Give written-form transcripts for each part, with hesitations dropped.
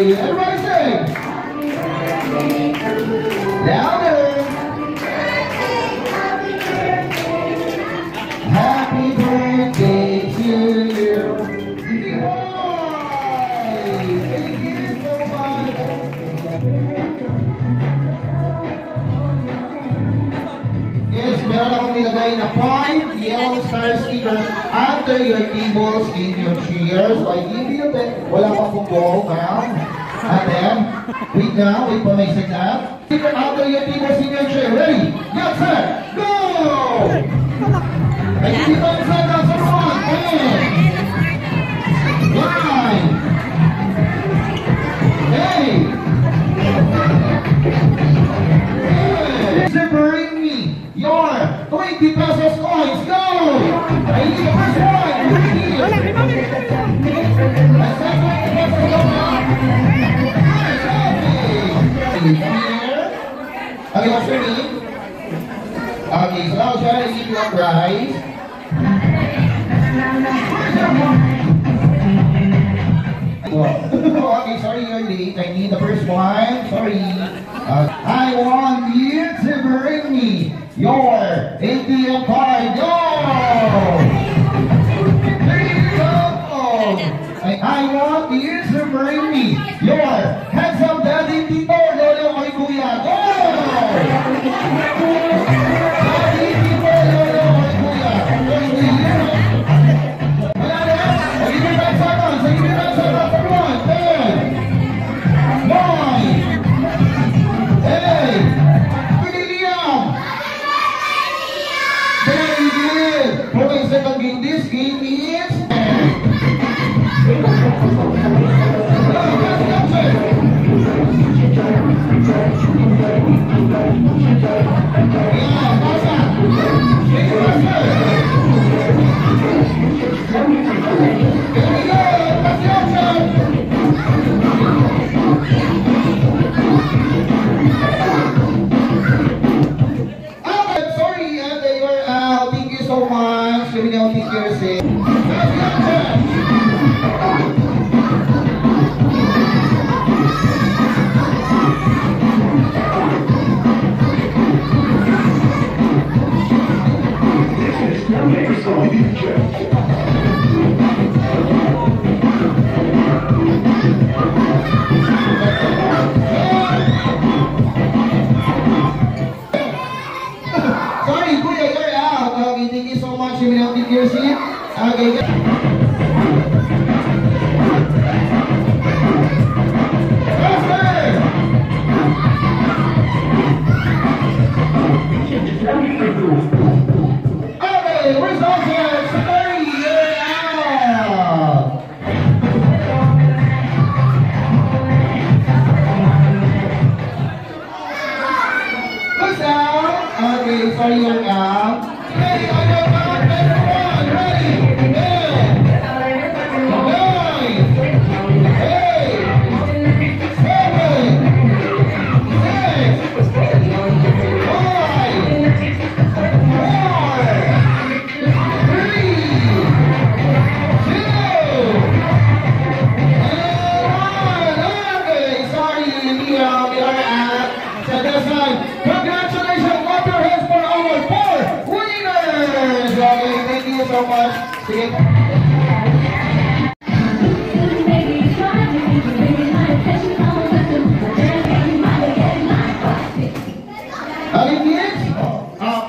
Everybody sing. Louder. Happy birthday to you. Thank you so much. Yes, meron akong nilagay na 5 yellow star stickers under your tables in your chairs. So I give you that. Wala pa pong go, ma'am. And then, wait now, wait pa may signal. Sticker under your tables in your chair. Ready? Get set, go! Ay, hindi pa yung seconds on 1, 10, 9, 8. Bring me your 20 pesos coins. Go! I need the first one. Okay, what's your name? Okay, so now shall I give you a prize? Okay, sorry you're late. I need the first one. Sorry. I want you to bring me your ATM card. Go! There you go. I want you to bring me your handsome daddy, tito, lolo, or kuya. Go! Daddy, tito, lolo, or kuya. Wala na? I'll give you 5 seconds. I'll give you 5 seconds. Everyone, 10, 9, 8. William! Very good. Okay, second game. This game is...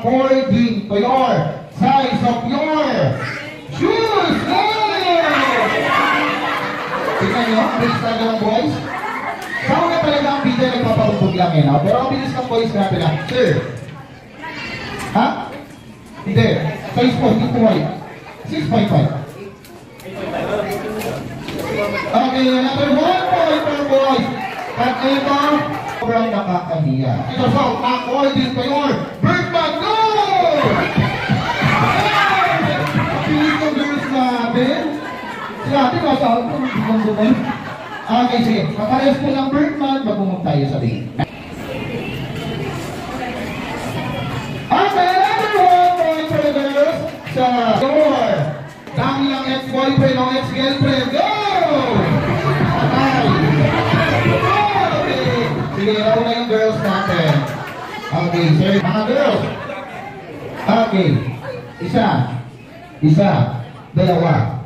According to your size of your shoes. Tingnan nyo, bilis talaga ng boys. Saan na talaga ang video nagpaparumpog lang yan, pero ang bilis ng boys natin lang. Sir? Ha? Hindi. Size po, hindi po white. 6.5. Okay, another 1 point per boys. At ito, sobrang nakakahiya. Ito sa according to your Birdman, go! Pilit ng girls natin. Sila natin, nasa ako, duman-duman. Okay, sige. Kaparehas po ng Birdman, mag-umog tayo sa ring. Okay, another 1 point for the girls. Sa your kanilang ex-boyfriend o ex-girlfriend, go! Okay. Okay, sir. Mga girls. Okay. Isa. Dalawa.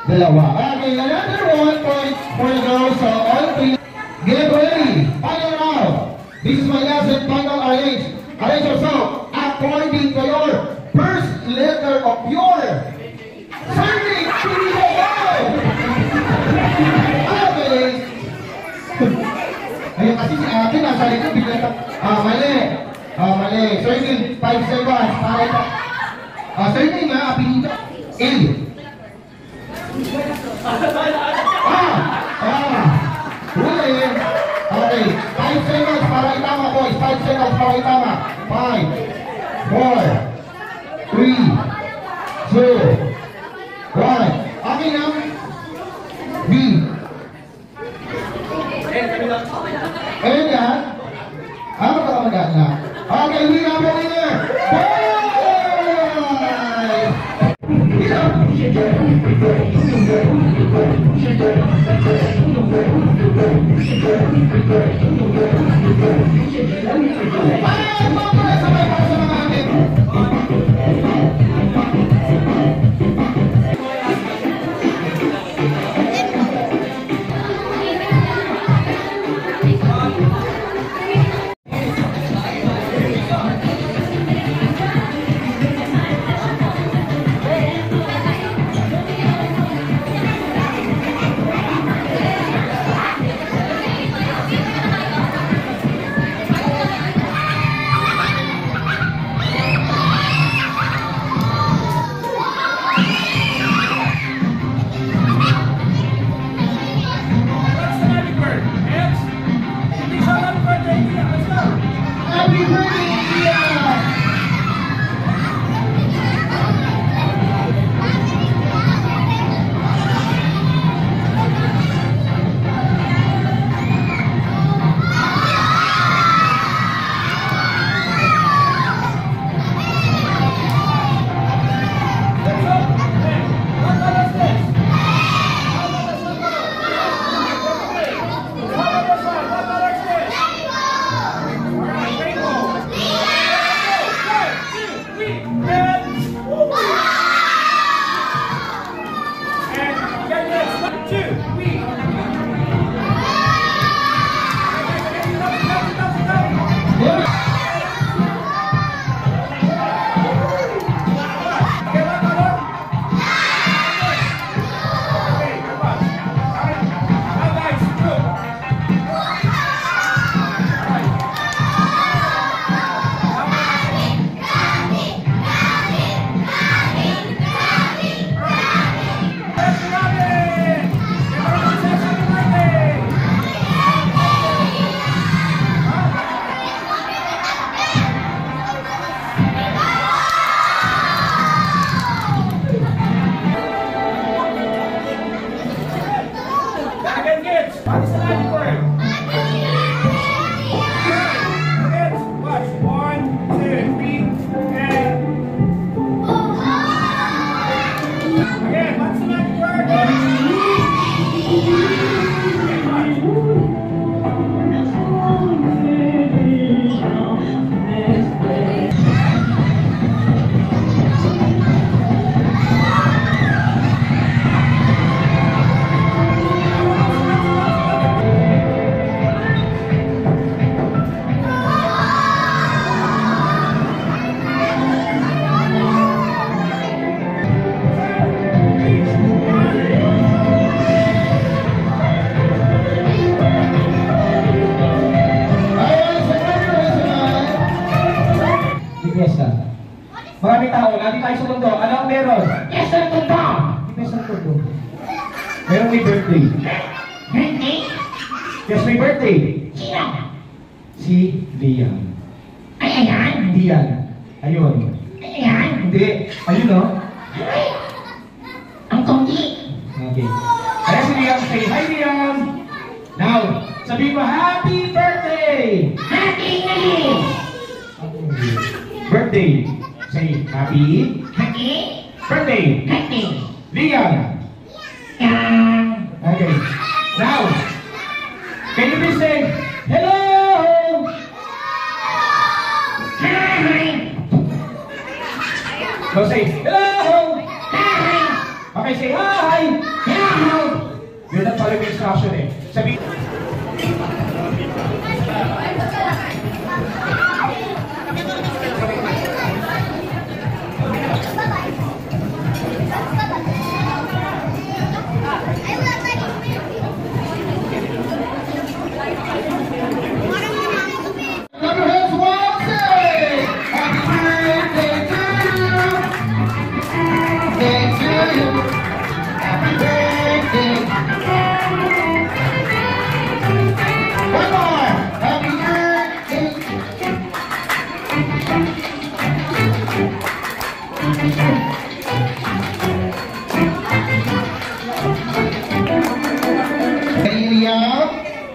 Okay, another 1 point for the girls. So, all three. Get ready. Final round. This is my last and final arrange. Arrange yourself according to your first letter of your surname. Okay. Ayun kasi si ate nasa likod. Mali. Surname, 5 seconds. Surname ha, apelido. Huli. Okay, 5 seconds para itama, boys. 5 seconds para itama. 5, 4, 3, 2, 1. Okay na? B. Ayun yan. Magkakamagaan na. Okay, we have a winner. Maraming tao, lagi tayo sa mundo. Ano ang meron? Yes, ang mundo! Yes, ang mundo. Meron may birthday. Birthday? Yes, may birthday. Sino? Si Liam. Ay, ayan. Liam. Ayun. Ay, ayan. Hindi. Ayun o. Ay, ang konti. Okay. Kaya si Liam, say hi Liam. Now, sabihin mo, happy birthday! Happy birthday! Birthday. Say happy Happy birthday, birthday. Liam. Yan. Okay. Now, can you please say hello? Go say, hello! Okay, say hi! Yun ang pala yung instruction eh. Sabi...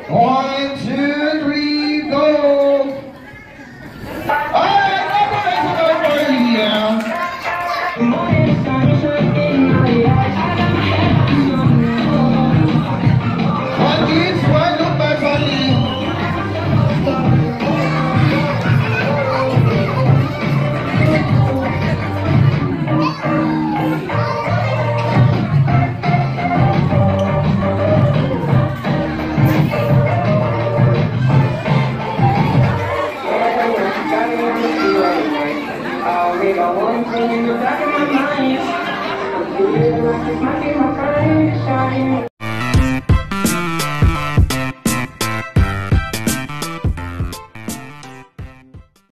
One, two, three, go! One kids, one look back only. We got one thing in the back of my mind. I'm feeling like it's my face, shining.